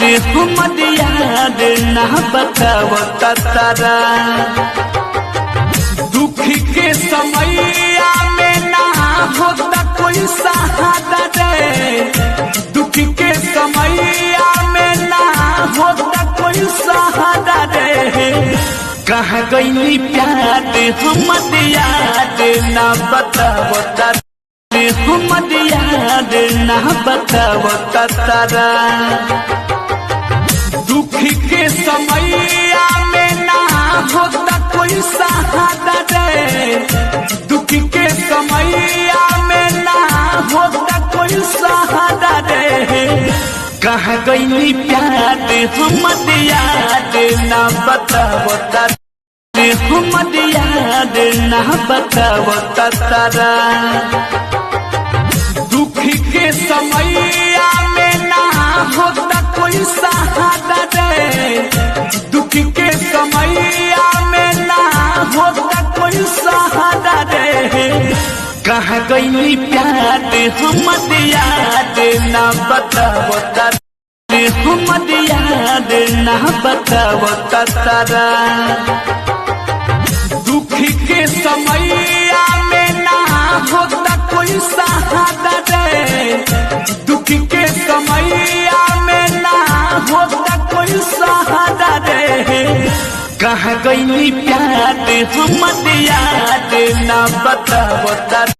हमर याद ना बताओ तारा। दुख के समैया में ना होता कोई सहारा रे, दुख के समैया में ना होता कोई सहारा रे। कहाँ गई प्यार हमर याद ना बताओ तारा, हमर याद ना बताओ तारा। दुख के समैया में ना होता कोई सहारा रे, दुख के समैया में ना होता कोई सहारा रे। कहाँ गई प्यार हमर याद ना बताओ तारा, हमर याद ना बताओ तारा। दुख के समैया में ना होता कोई सहारा रे, दुख के समैया में ना होता कोई सहारा रे। कहाँ गई प्यार हमर याद ना बताओ तारा, हमर याद ना बताओ तारा। दुख के समैया में ना होता कोई सहारा रे, दुख के समैया में ना होता कोई सहारा रे। कहाँ गई प्यार हमर याद ना बताओ तारा,